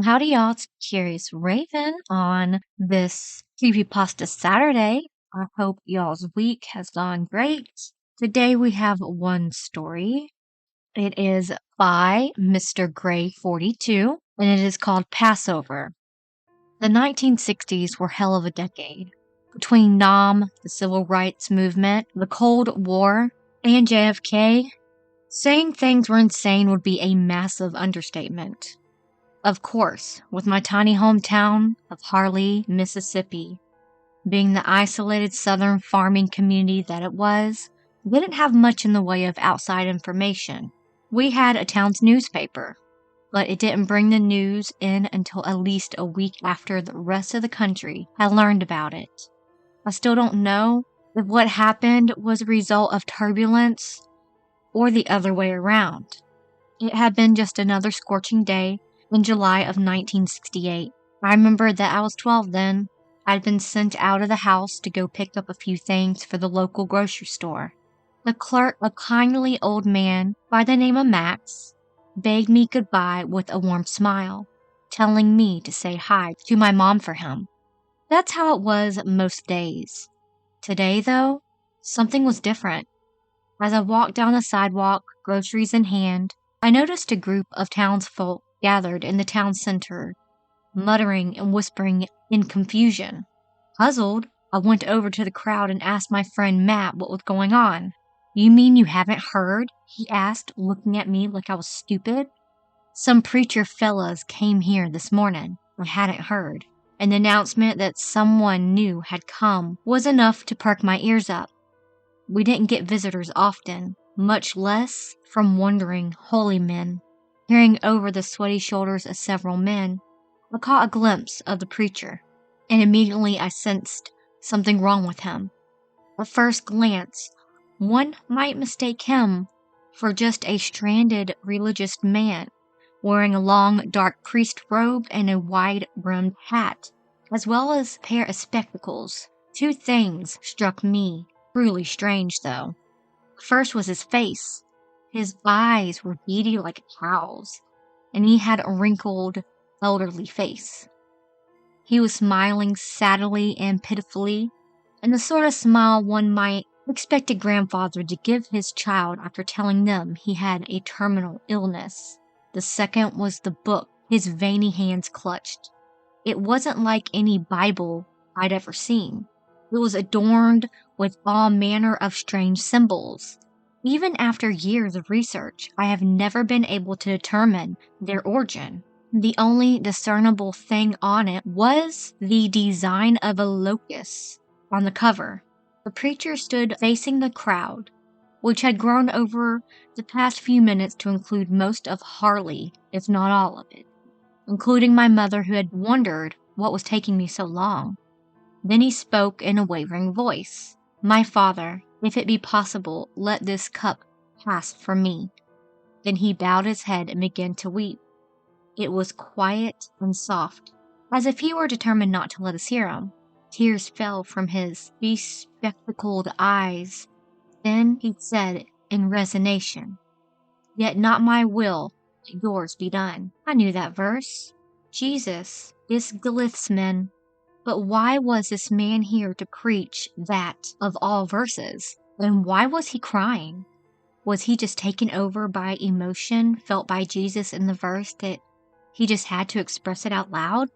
Howdy, y'all. It's Curious Raven on this Creepypasta Saturday. I hope y'all's week has gone great. Today we have one story. It is by Mr. Gray 42, and it is called Passover. The 1960s were hell of a decade. Between Nam, the Civil Rights Movement, the Cold War, and JFK, saying things were insane would be a massive understatement. Of course, with my tiny hometown of Harley, Mississippi, being the isolated southern farming community that it was, we didn't have much in the way of outside information. We had a town's newspaper, but it didn't bring the news in until at least a week after the rest of the country had learned about it. I still don't know if what happened was a result of turbulence or the other way around. It had been just another scorching day in July of 1968. I remember that I was 12 then. I'd been sent out of the house to go pick up a few things for the local grocery store. The clerk, a kindly old man by the name of Max, begged me goodbye with a warm smile, telling me to say hi to my mom for him. That's how it was most days. Today, though, something was different. As I walked down the sidewalk, groceries in hand, I noticed a group of townsfolk gathered in the town center, muttering and whispering in confusion. Puzzled, I went over to the crowd and asked my friend Matt what was going on. "You mean you haven't heard?" he asked, looking at me like I was stupid. "Some preacher fellas came here this morning. I hadn't heard. An announcement that someone new had come was enough to perk my ears up. We didn't get visitors often, much less from wandering holy men." Peering over the sweaty shoulders of several men, I caught a glimpse of the preacher, and immediately I sensed something wrong with him. At first glance, one might mistake him for just a stranded religious man, wearing a long dark priest robe and a wide-brimmed hat, as well as a pair of spectacles. Two things struck me, truly strange though. First was his face. His eyes were beady like a cow's, and he had a wrinkled, elderly face. He was smiling sadly and pitifully, and the sort of smile one might expect a grandfather to give his child after telling them he had a terminal illness. The second was the book his veiny hands clutched. It wasn't like any Bible I'd ever seen. It was adorned with all manner of strange symbols. Even after years of research, I have never been able to determine their origin. The only discernible thing on it was the design of a locust on the cover. The preacher stood facing the crowd, which had grown over the past few minutes to include most of Harley, if not all of it, including my mother, who had wondered what was taking me so long. Then he spoke in a wavering voice. "My father, if it be possible, let this cup pass from me." Then he bowed his head and began to weep. It was quiet and soft, as if he were determined not to let us hear him. Tears fell from his bespectacled eyes. Then he said in resignation, "Yet not my will, but yours be done." I knew that verse. Jesus is Glyphsman. But why was this man here to preach that of all verses? And why was he crying? Was he just taken over by emotion felt by Jesus in the verse that he just had to express it out loud?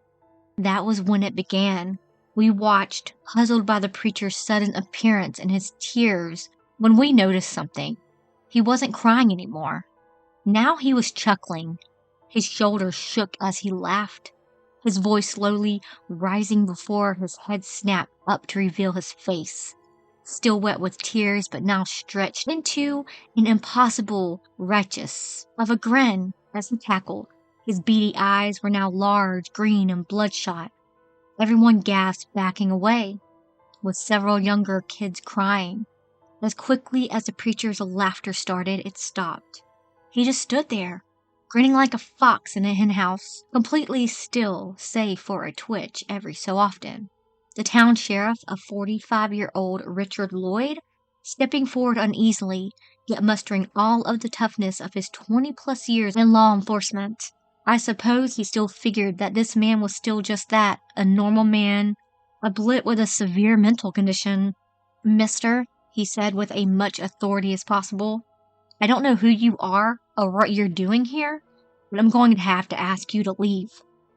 That was when it began. We watched, puzzled by the preacher's sudden appearance and his tears, when we noticed something. He wasn't crying anymore. Now he was chuckling. His shoulders shook as he laughed, his voice slowly rising before his head snapped up to reveal his face, still wet with tears but now stretched into an impossible righteous of a grin as he cackled. His beady eyes were now large, green, and bloodshot. Everyone gasped, backing away, with several younger kids crying. As quickly as the preacher's laughter started, it stopped. He just stood there, grinning like a fox in a henhouse, completely still save for a twitch every so often. The town sheriff, a 45-year-old Richard Lloyd, stepping forward uneasily, yet mustering all of the toughness of his 20-plus years in law enforcement. I suppose he still figured that this man was still just that, a normal man, a blit with a severe mental condition. "Mister," he said with as much authority as possible, "I don't know who you are or what you're doing here, but I'm going to have to ask you to leave."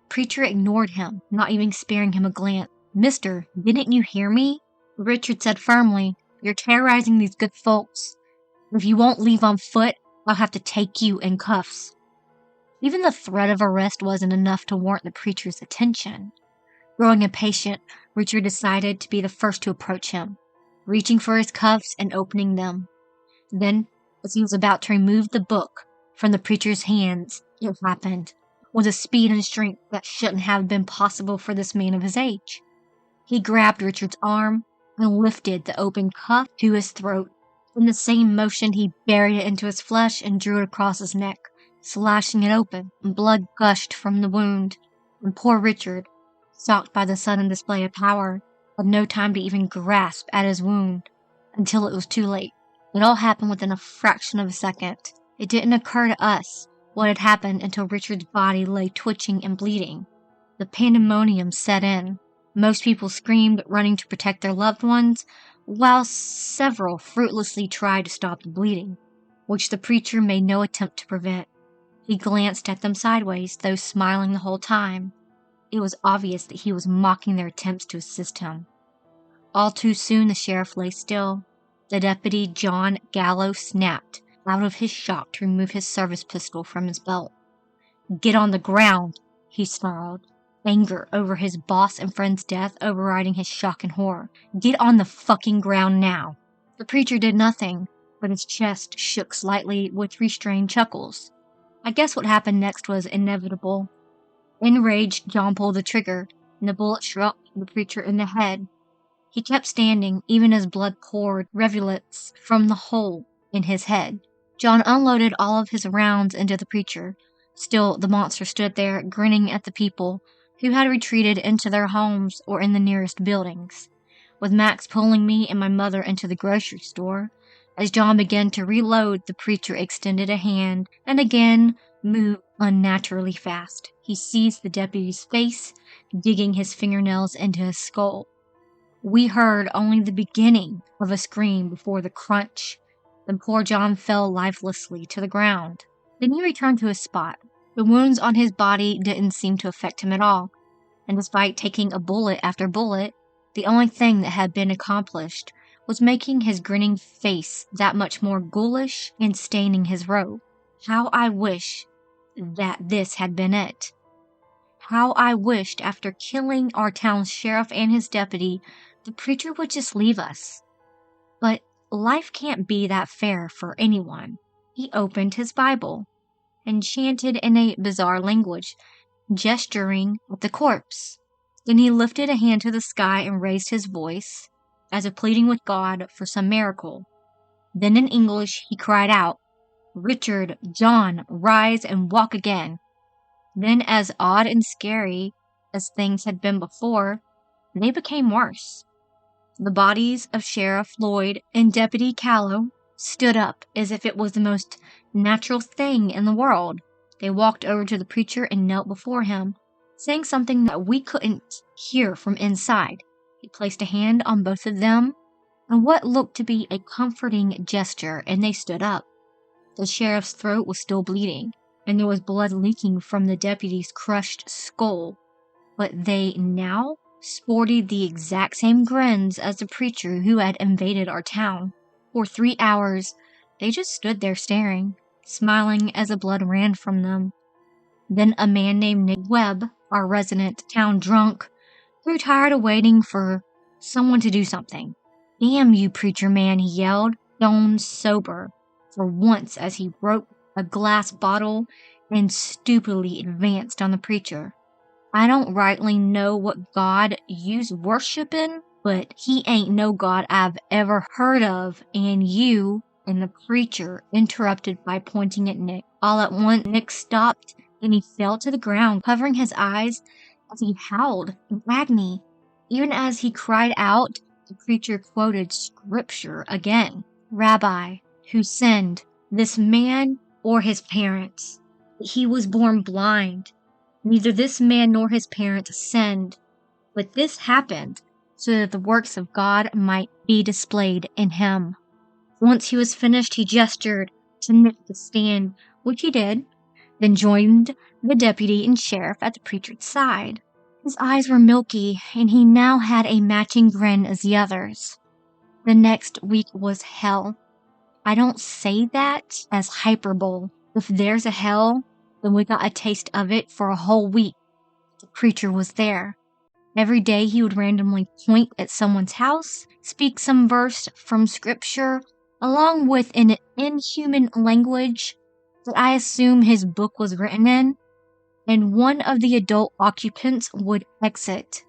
Preacher ignored him, not even sparing him a glance. "Mister, didn't you hear me?" Richard said firmly, "You're terrorizing these good folks. If you won't leave on foot, I'll have to take you in cuffs." Even the threat of arrest wasn't enough to warrant the preacher's attention. Growing impatient, Richard decided to be the first to approach him, reaching for his cuffs and opening them. Then, as he was about to remove the book from the preacher's hands, it happened, with a speed and strength that shouldn't have been possible for this man of his age. He grabbed Richard's arm and lifted the open cuff to his throat. In the same motion, he buried it into his flesh and drew it across his neck, slashing it open. Blood gushed from the wound, and poor Richard, shocked by the sudden display of power, had no time to even grasp at his wound until it was too late. It all happened within a fraction of a second. It didn't occur to us what had happened until Richard's body lay twitching and bleeding. The pandemonium set in. Most people screamed, running to protect their loved ones, while several fruitlessly tried to stop the bleeding, which the preacher made no attempt to prevent. He glanced at them sideways, though smiling the whole time. It was obvious that he was mocking their attempts to assist him. All too soon the sheriff lay still. The deputy, John Gallo, snapped out of his shock to remove his service pistol from his belt. "Get on the ground," he snarled, anger over his boss and friend's death overriding his shock and horror. "Get on the fucking ground now." The preacher did nothing, but his chest shook slightly with restrained chuckles. I guess what happened next was inevitable. Enraged, John pulled the trigger, and the bullet struck the preacher in the head. He kept standing, even as blood poured rivulets from the hole in his head. John unloaded all of his rounds into the preacher. Still, the monster stood there, grinning at the people who had retreated into their homes or in the nearest buildings. With Max pulling me and my mother into the grocery store, as John began to reload, the preacher extended a hand and again moved unnaturally fast. He seized the deputy's face, digging his fingernails into his skull. We heard only the beginning of a scream before the crunch. Then poor John fell lifelessly to the ground. Then he returned to his spot. The wounds on his body didn't seem to affect him at all, and despite taking a bullet after bullet, the only thing that had been accomplished was making his grinning face that much more ghoulish and staining his robe. How I wish that this had been it. How I wished after killing our town's sheriff and his deputy, the preacher would just leave us. But life can't be that fair for anyone. He opened his Bible and chanted in a bizarre language, gesturing at the corpse. Then he lifted a hand to the sky and raised his voice, as if pleading with God for some miracle. Then in English he cried out, "Richard, John, rise and walk again." Then, as odd and scary as things had been before, they became worse. The bodies of Sheriff Lloyd and Deputy Callow stood up as if it was the most natural thing in the world. They walked over to the preacher and knelt before him, saying something that we couldn't hear from inside. He placed a hand on both of them, and what looked to be a comforting gesture, and they stood up. The sheriff's throat was still bleeding, and there was blood leaking from the deputy's crushed skull, but they now sported the exact same grins as the preacher who had invaded our town. For 3 hours, they just stood there staring, smiling as the blood ran from them. Then a man named Nick Webb, our resident town drunk, grew tired of waiting for someone to do something. "Damn you, preacher man," he yelled, stone sober for once, as he broke a glass bottle and stupidly advanced on the preacher. "I don't rightly know what God you's worshipin', but he ain't no God I've ever heard of, and you," and the preacher interrupted by pointing at Nick. All at once, Nick stopped and he fell to the ground, covering his eyes as he howled in agony. Even as he cried out, the preacher quoted scripture again. "Rabbi, who sinned, this man or his parents?" He was born blind. Neither this man nor his parents sinned, but this happened so that the works of God might be displayed in him. Once he was finished, he gestured to Nick to stand, which he did, then joined the deputy and sheriff at the preacher's side. His eyes were milky, and he now had a matching grin as the others. The next week was hell. I don't say that as hyperbole. If there's a hell, then we got a taste of it for a whole week. The preacher was there. Every day he would randomly point at someone's house, speak some verse from scripture, along with an inhuman language that I assume his book was written in, and one of the adult occupants would exit.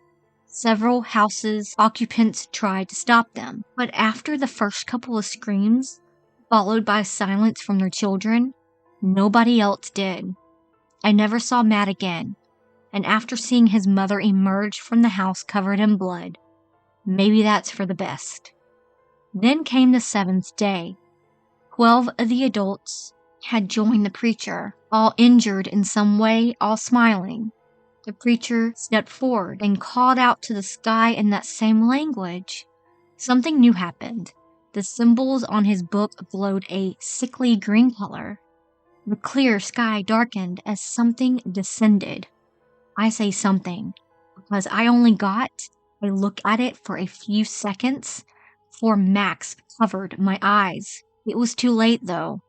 Several houses' occupants tried to stop them, but after the first couple of screams, followed by silence from their children, nobody else did. I never saw Matt again, and after seeing his mother emerge from the house covered in blood, maybe that's for the best. Then came the seventh day. 12 of the adults had joined the preacher, all injured in some way, all smiling. The preacher stepped forward and called out to the sky in that same language. Something new happened. The symbols on his book glowed a sickly green color. The clear sky darkened as something descended. I say something because I only got a look at it for a few seconds before Max covered my eyes. It was too late, though.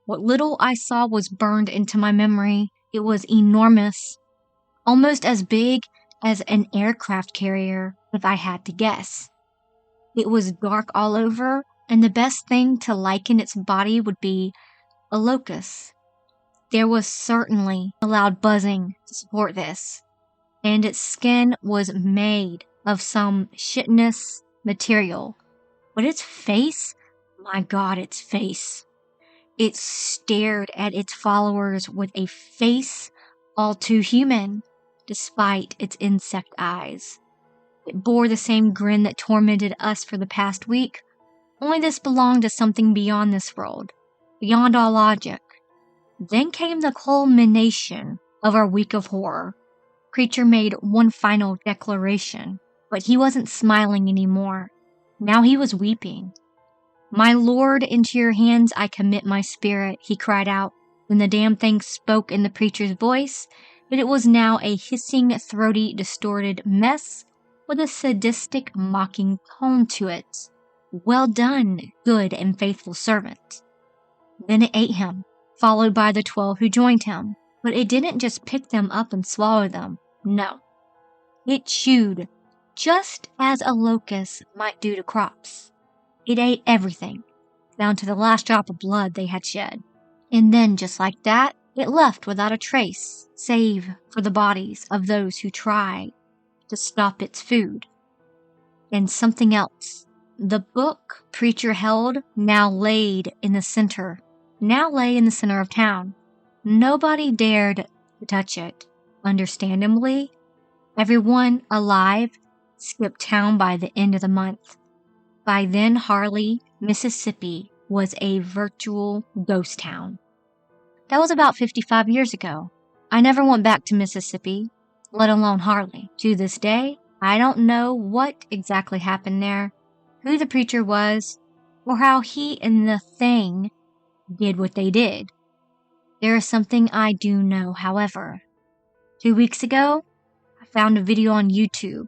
What little I saw was burned into my memory. It was enormous, almost as big as an aircraft carrier, if I had to guess. It was dark all over, and the best thing to liken its body would be a locust. There was certainly a loud buzzing to support this, and its skin was made of some chitinous material. But its face, my God, its face. It stared at its followers with a face all too human, despite its insect eyes. It bore the same grin that tormented us for the past week, only this belonged to something beyond this world, beyond all logic. Then came the culmination of our week of horror. Creature made one final declaration, but he wasn't smiling anymore. Now he was weeping. "My Lord, into your hands I commit my spirit," he cried out. Then the damn thing spoke in the preacher's voice, but it was now a hissing, throaty, distorted mess with a sadistic, mocking tone to it. "Well done, good and faithful servant." Then it ate him, followed by the 12 who joined him. But it didn't just pick them up and swallow them. No. It chewed, just as a locust might do to crops. It ate everything, down to the last drop of blood they had shed. And then, just like that, it left without a trace, save for the bodies of those who tried to stop its food. And something else. The book preacher held now lay in the center of town. Nobody dared to touch it. Understandably, everyone alive skipped town by the end of the month. By then, Harley, Mississippi was a virtual ghost town. That was about 55 years ago. I never went back to Mississippi, let alone Harley. To this day, I don't know what exactly happened there, who the preacher was, or how he and the thing did what they did. There is something I do know, however. 2 weeks ago, I found a video on YouTube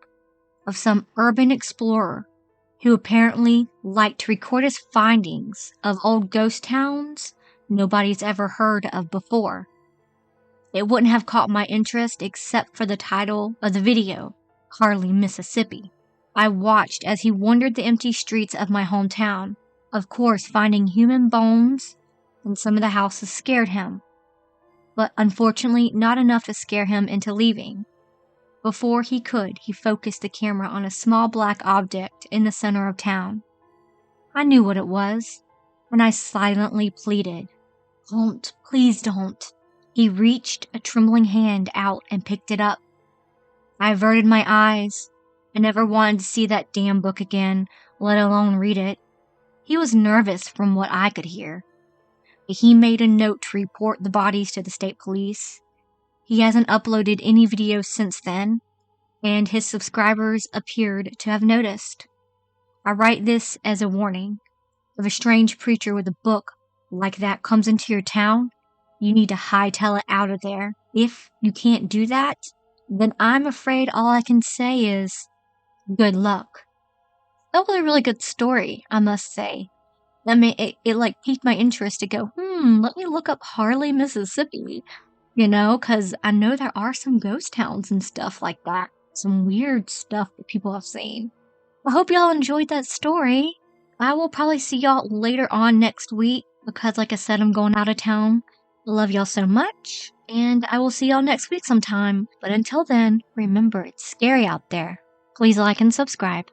of some urban explorer who apparently liked to record his findings of old ghost towns nobody's ever heard of before. It wouldn't have caught my interest except for the title of the video, Harley, Mississippi. I watched as he wandered the empty streets of my hometown. Of course, finding human bones in some of the houses scared him, but unfortunately not enough to scare him into leaving. Before he could, he focused the camera on a small black object in the center of town. I knew what it was, and I silently pleaded, "Don't, please don't." He reached a trembling hand out and picked it up. I averted my eyes. I never wanted to see that damn book again, let alone read it. He was nervous from what I could hear. He made a note to report the bodies to the state police. He hasn't uploaded any videos since then, and his subscribers appeared to have noticed. I write this as a warning. If a strange preacher with a book like that comes into your town, you need to hightail it out of there. If you can't do that, then I'm afraid all I can say is good luck. That was a really good story, I must say. I mean, it like piqued my interest to go, let me look up Harley, Mississippi, because I know there are some ghost towns and stuff like that. Some weird stuff that people have seen. I hope y'all enjoyed that story. I will probably see y'all later on next week because, like I said, I'm going out of town. I love y'all so much, and I will see y'all next week sometime. But until then, remember, it's scary out there. Please like and subscribe.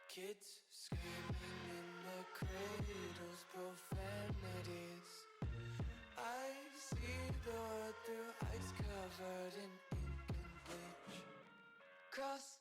Kids screaming in the cradles, profanities. I see the world through ice covered in ink and bleach. Cross